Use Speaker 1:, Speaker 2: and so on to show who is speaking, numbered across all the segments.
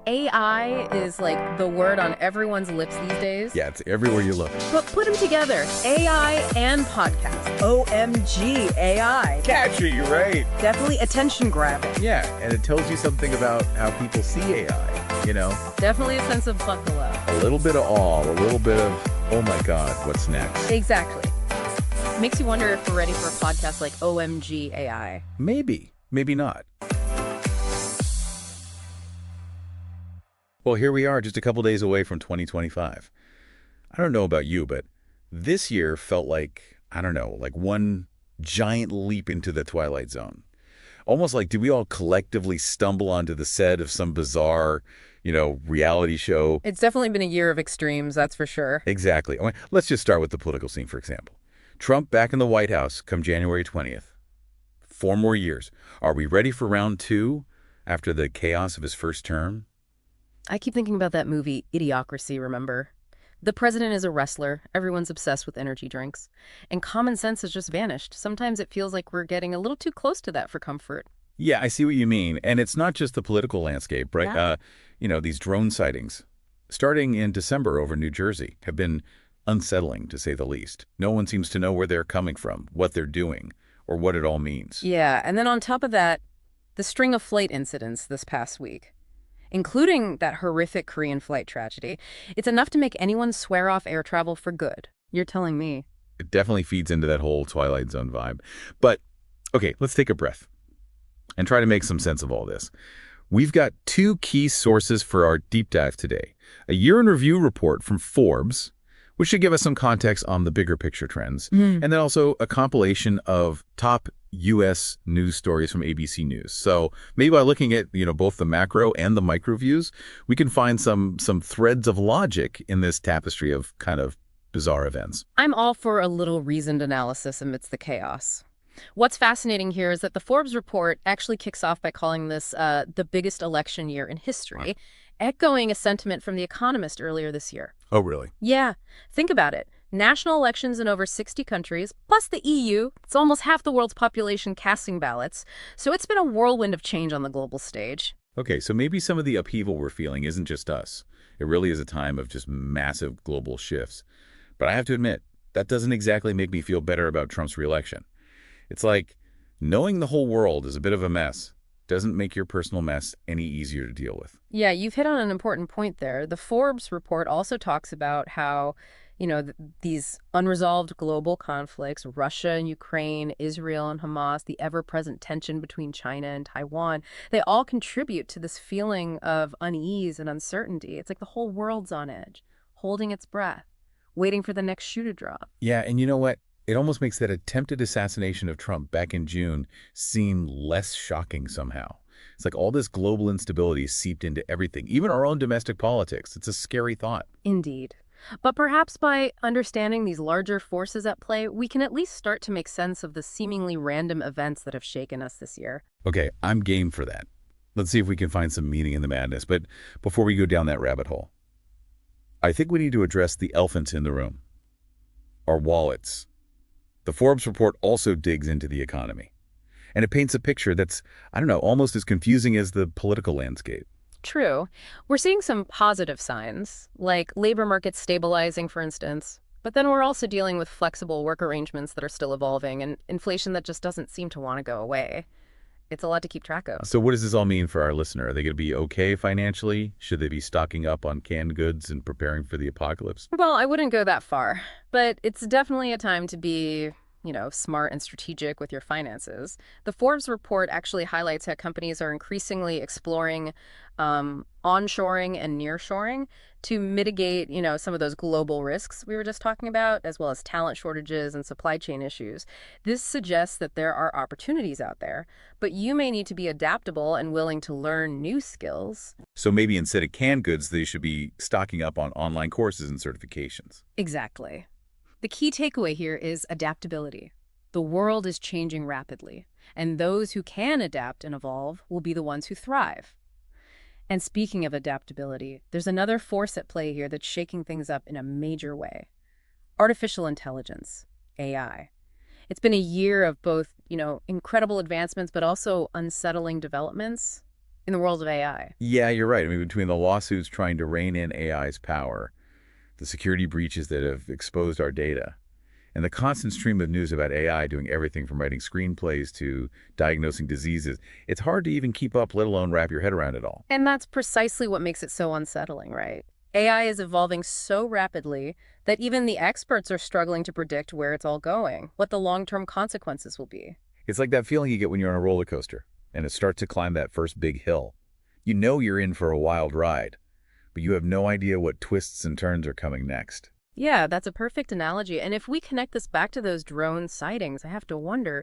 Speaker 1: AI is like the word on everyone's lips these days.
Speaker 2: Yeah, it's everywhere you look.
Speaker 1: But put them together, AI and podcast. OMG AI.
Speaker 2: Catchy, right?
Speaker 1: Definitely attention grabbing.
Speaker 2: Yeah, and it tells you something about how people see AI, you know?
Speaker 1: Definitely a sense of buckle up.
Speaker 2: A little bit of awe, a little bit of, oh my God, what's next?
Speaker 1: Exactly. Makes you wonder if we're ready for a podcast like OMG AI.
Speaker 2: Maybe, maybe not. Well, here we are, just a couple days away from 2025. I don't know about you, but this year felt like, I don't know, like one giant leap into the twilight zone. Almost like, did we all collectively stumble onto the set of some bizarre, reality show?
Speaker 1: It's definitely been a year of extremes, that's for sure.
Speaker 2: Exactly. Let's just start with the political scene, for example. Trump back in the White House come January 20th. 4 more years. Are we ready for round 2 after the chaos of his first term?
Speaker 1: I keep thinking about that movie, Idiocracy, remember? The president is a wrestler, everyone's obsessed with energy drinks, and common sense has just vanished. Sometimes it feels like we're getting a little too close to that for comfort.
Speaker 2: Yeah, I see what you mean. And it's not just the political landscape, right?
Speaker 1: Yeah.
Speaker 2: These drone sightings, starting in December over New Jersey, have been unsettling, to say the least. No one seems to know where they're coming from, what they're doing, or what it all means.
Speaker 1: Yeah, and then on top of that, the string of flight incidents this past week, including that horrific Korean flight tragedy, it's enough to make anyone swear off air travel for good. You're telling me.
Speaker 2: It definitely feeds into that whole Twilight Zone vibe. But, okay, let's take a breath and try to make some sense of all this. We've got 2 key sources for our deep dive today. A year-in-review report from Forbes, which should give us some context on the bigger picture trends, and then also a compilation of top U.S. news stories from ABC News. So maybe by looking at both the macro and the micro views, we can find some threads of logic in this tapestry of kind of bizarre events.
Speaker 1: I'm all for a little reasoned analysis amidst the chaos. What's fascinating here is that the Forbes report actually kicks off by calling this the biggest election year in history, echoing a sentiment from The Economist earlier this year.
Speaker 2: Oh, really?
Speaker 1: Yeah. Think about it. National elections in over 60 countries, plus the EU. It's almost half the world's population casting ballots. So it's been a whirlwind of change on the global stage.
Speaker 2: Okay, so maybe some of the upheaval we're feeling isn't just us. It really is a time of just massive global shifts. But I have to admit, that doesn't exactly make me feel better about Trump's reelection. It's like knowing the whole world is a bit of a mess doesn't make your personal mess any easier to deal with.
Speaker 1: Yeah, you've hit on an important point there. The Forbes report also talks about how, these unresolved global conflicts, Russia and Ukraine, Israel and Hamas, the ever-present tension between China and Taiwan, they all contribute to this feeling of unease and uncertainty. It's like the whole world's on edge, holding its breath, waiting for the next shoe to drop.
Speaker 2: Yeah, and you know what? It almost makes that attempted assassination of Trump back in June seem less shocking somehow. It's like all this global instability seeped into everything, even our own domestic politics. It's a scary thought.
Speaker 1: Indeed. But perhaps by understanding these larger forces at play, we can at least start to make sense of the seemingly random events that have shaken us this year.
Speaker 2: Okay, I'm game for that. Let's see if we can find some meaning in the madness. But before we go down that rabbit hole, I think we need to address the elephants in the room. Our wallets. The Forbes report also digs into the economy. And it paints a picture that's, almost as confusing as the political landscape.
Speaker 1: True. We're seeing some positive signs, like labor markets stabilizing, for instance. But then we're also dealing with flexible work arrangements that are still evolving and inflation that just doesn't seem to want to go away. It's a lot to keep track of.
Speaker 2: So what does this all mean for our listener? Are they going to be okay financially? Should they be stocking up on canned goods and preparing for the apocalypse?
Speaker 1: Well, I wouldn't go that far, but it's definitely a time to be smart and strategic with your finances. The Forbes report actually highlights how companies are increasingly exploring onshoring and nearshoring to mitigate, some of those global risks we were just talking about, as well as talent shortages and supply chain issues. This suggests that there are opportunities out there, but you may need to be adaptable and willing to learn new skills.
Speaker 2: So maybe instead of canned goods, they should be stocking up on online courses and certifications.
Speaker 1: Exactly. The key takeaway here is adaptability. The world is changing rapidly, and those who can adapt and evolve will be the ones who thrive. And speaking of adaptability, there's another force at play here that's shaking things up in a major way. Artificial intelligence, AI. It's been a year of both, incredible advancements, but also unsettling developments. in the world of AI.
Speaker 2: Yeah, you're right. I mean, between the lawsuits trying to rein in AI's power, the security breaches that have exposed our data, and the constant stream of news about AI doing everything from writing screenplays to diagnosing diseases, it's hard to even keep up, let alone wrap your head around it all.
Speaker 1: And that's precisely what makes it so unsettling, right? AI is evolving so rapidly that even the experts are struggling to predict where it's all going, what the long-term consequences will be.
Speaker 2: It's like that feeling you get when you're on a roller coaster and it starts to climb that first big hill. You know you're in for a wild ride, but you have no idea what twists and turns are coming next.
Speaker 1: Yeah, that's a perfect analogy. And if we connect this back to those drone sightings, I have to wonder,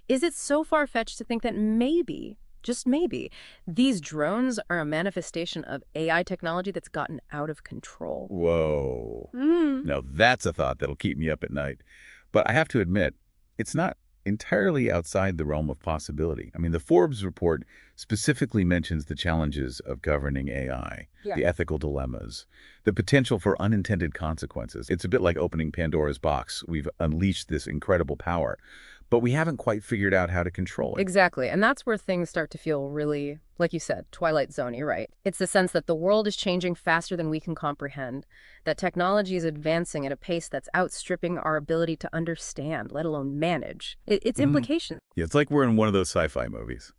Speaker 1: is it so far-fetched to think that maybe, just maybe, these drones are a manifestation of AI technology that's gotten out of control?
Speaker 2: Whoa.
Speaker 1: Hmm.
Speaker 2: Now that's a thought that'll keep me up at night. But I have to admit, it's not entirely outside the realm of possibility. I mean, the Forbes report specifically mentions the challenges of governing AI,
Speaker 1: Yeah.
Speaker 2: the ethical dilemmas, the potential for unintended consequences. It's a bit like opening Pandora's box. We've unleashed this incredible power, but we haven't quite figured out how to control it.
Speaker 1: Exactly. And that's where things start to feel really, like you said, twilight zone-y, right? It's the sense that the world is changing faster than we can comprehend, that technology is advancing at a pace that's outstripping our ability to understand, let alone manage. Its
Speaker 2: Mhm.
Speaker 1: implications.
Speaker 2: Yeah, it's like we're in one of those sci-fi movies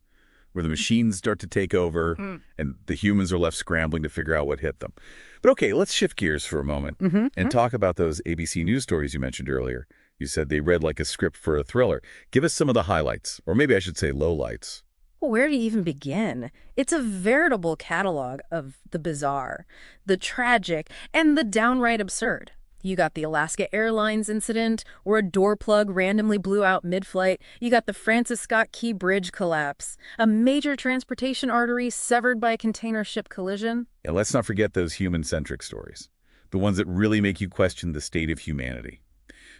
Speaker 2: where the machines start to take over
Speaker 1: Mm.
Speaker 2: and the humans are left scrambling to figure out what hit them. But okay, let's shift gears for a moment and talk about those ABC News stories you mentioned earlier. You said they read like a script for a thriller. Give us some of the highlights, or maybe I should say lowlights.
Speaker 1: Well, where do you even begin? It's a veritable catalog of the bizarre, the tragic, and the downright absurd. You got the Alaska Airlines incident, where a door plug randomly blew out mid-flight. You got the Francis Scott Key Bridge collapse, a major transportation artery severed by a container ship collision.
Speaker 2: And let's not forget those human-centric stories, the ones that really make you question the state of humanity.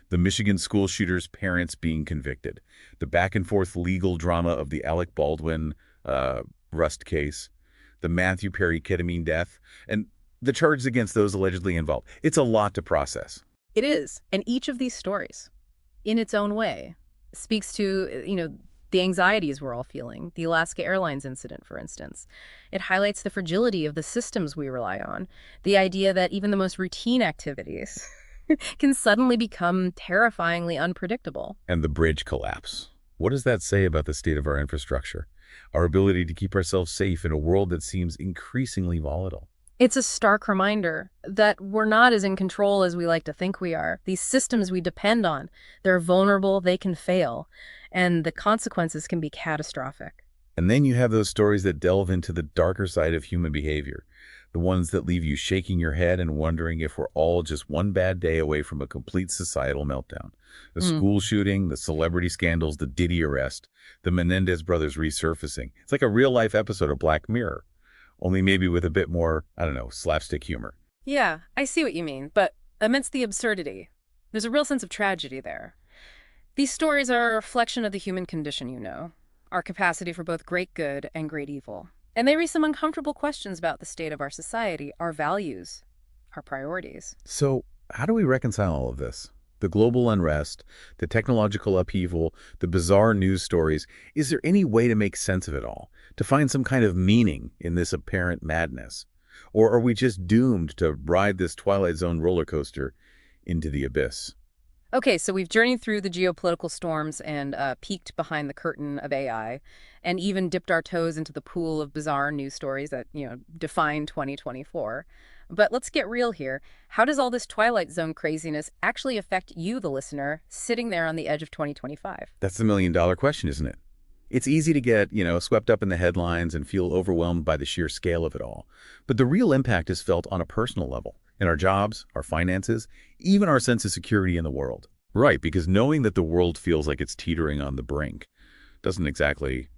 Speaker 2: The Michigan school shooter's parents being convicted, the back-and-forth legal drama of the Alec Baldwin Rust case, the Matthew Perry ketamine death, and the charges against those allegedly involved. It's a lot to process.
Speaker 1: It is. And each of these stories, in its own way, speaks to, the anxieties we're all feeling. The Alaska Airlines incident, for instance. It highlights the fragility of the systems we rely on. The idea that even the most routine activities can suddenly become terrifyingly unpredictable.
Speaker 2: And the bridge collapse. What does that say about the state of our infrastructure? Our ability to keep ourselves safe in a world that seems increasingly volatile?
Speaker 1: It's a stark reminder that we're not as in control as we like to think we are. These systems we depend on, they're vulnerable, they can fail, and the consequences can be catastrophic.
Speaker 2: And then you have those stories that delve into the darker side of human behavior, the ones that leave you shaking your head and wondering if we're all just one bad day away from a complete societal meltdown. The school shooting, the celebrity scandals, the Diddy arrest, the Menendez brothers resurfacing. It's like a real-life episode of Black Mirror, only maybe with a bit more, I don't know, slapstick humor.
Speaker 1: Yeah, I see what you mean, but amidst the absurdity, there's a real sense of tragedy there. These stories are a reflection of the human condition, our capacity for both great good and great evil. And they raise some uncomfortable questions about the state of our society, our values, our priorities.
Speaker 2: So how do we reconcile all of this? The global unrest, the technological upheaval, the bizarre news stories. Is there any way to make sense of it all? To find some kind of meaning in this apparent madness? Or are we just doomed to ride this Twilight Zone roller coaster into the abyss?
Speaker 1: Okay, so we've journeyed through the geopolitical storms and peeked behind the curtain of AI, and even dipped our toes into the pool of bizarre news stories that, define 2024. But let's get real here. How does all this Twilight Zone craziness actually affect you, the listener, sitting there on the edge of 2025?
Speaker 2: That's the million-dollar question, isn't it? It's easy to get, swept up in the headlines and feel overwhelmed by the sheer scale of it all. But the real impact is felt on a personal level, in our jobs, our finances, even our sense of security in the world. Right, because knowing that the world feels like it's teetering on the brink doesn't exactly,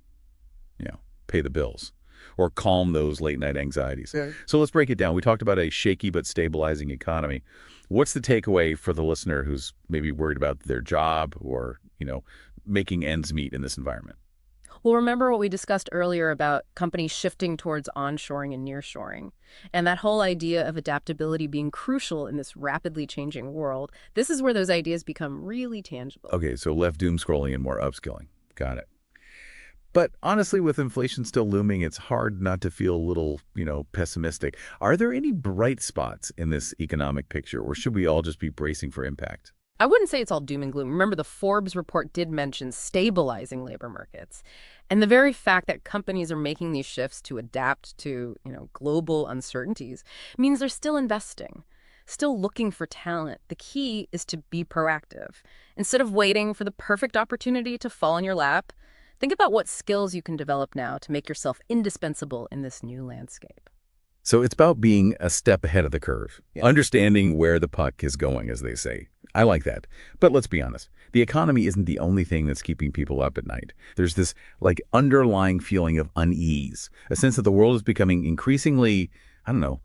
Speaker 2: pay the bills or calm those late-night anxieties.
Speaker 1: Yeah.
Speaker 2: So let's break it down. We talked about a shaky but stabilizing economy. What's the takeaway for the listener who's maybe worried about their job or, making ends meet in this environment?
Speaker 1: Well, remember what we discussed earlier about companies shifting towards onshoring and nearshoring, and that whole idea of adaptability being crucial in this rapidly changing world. This is where those ideas become really tangible.
Speaker 2: Okay, so left doom scrolling and more upskilling. Got it. But honestly, with inflation still looming, it's hard not to feel a little, pessimistic. Are there any bright spots in this economic picture, or should we all just be bracing for impact?
Speaker 1: I wouldn't say it's all doom and gloom. Remember, the Forbes report did mention stabilizing labor markets. And the very fact that companies are making these shifts to adapt to, global uncertainties means they're still investing, still looking for talent. The key is to be proactive. Instead of waiting for the perfect opportunity to fall in your lap, think about what skills you can develop now to make yourself indispensable in this new landscape.
Speaker 2: So it's about being a step ahead of the curve,
Speaker 1: Yeah.
Speaker 2: understanding where the puck is going, as they say. I like that. But let's be honest, the economy isn't the only thing that's keeping people up at night. There's this, underlying feeling of unease, a sense that the world is becoming increasingly, I don't know,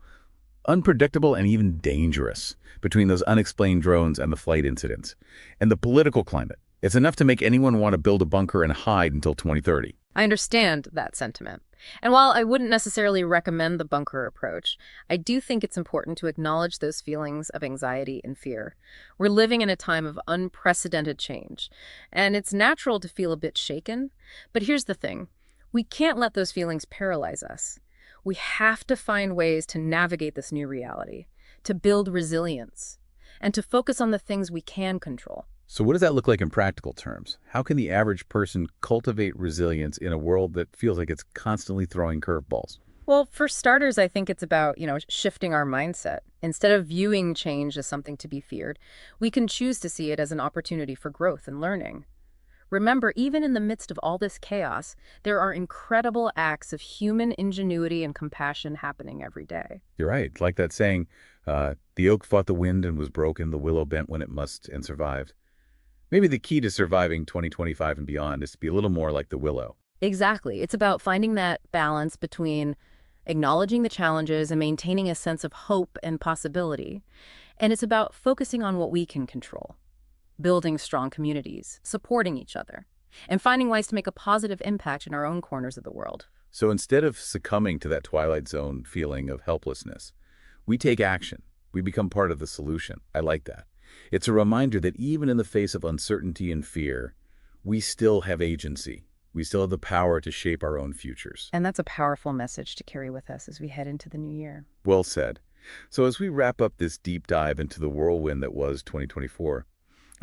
Speaker 2: unpredictable and even dangerous between those unexplained drones and the flight incidents. And the political climate. It's enough to make anyone want to build a bunker and hide until 2030.
Speaker 1: I understand that sentiment. And while I wouldn't necessarily recommend the bunker approach, I do think it's important to acknowledge those feelings of anxiety and fear. We're living in a time of unprecedented change, and it's natural to feel a bit shaken. But here's the thing. We can't let those feelings paralyze us. We have to find ways to navigate this new reality, to build resilience, and to focus on the things we can control.
Speaker 2: So what does that look like in practical terms? How can the average person cultivate resilience in a world that feels like it's constantly throwing curveballs?
Speaker 1: Well, for starters, I think it's about, shifting our mindset. Instead of viewing change as something to be feared, we can choose to see it as an opportunity for growth and learning. Remember, even in the midst of all this chaos, there are incredible acts of human ingenuity and compassion happening every day.
Speaker 2: You're right. Like that saying, the oak fought the wind and was broken, the willow bent when it must and survived. Maybe the key to surviving 2025 and beyond is to be a little more like the willow.
Speaker 1: Exactly. It's about finding that balance between acknowledging the challenges and maintaining a sense of hope and possibility. And it's about focusing on what we can control, building strong communities, supporting each other, and finding ways to make a positive impact in our own corners of the world.
Speaker 2: So instead of succumbing to that Twilight Zone feeling of helplessness, we take action. We become part of the solution. I like that. It's a reminder that even in the face of uncertainty and fear, we still have agency. We still have the power to shape our own futures.
Speaker 1: And that's a powerful message to carry with us as we head into the new year.
Speaker 2: Well said. So as we wrap up this deep dive into the whirlwind that was 2024,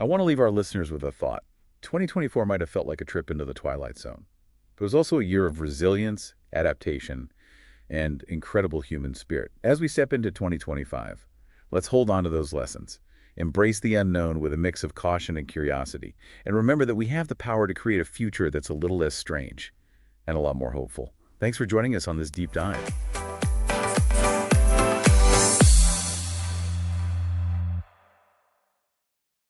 Speaker 2: I want to leave our listeners with a thought. 2024 might have felt like a trip into the Twilight Zone, but it was also a year of resilience, adaptation, and incredible human spirit. As we step into 2025, let's hold on to those lessons. Embrace the unknown with a mix of caution and curiosity. And remember that we have the power to create a future that's a little less strange and a lot more hopeful. Thanks for joining us on this deep dive.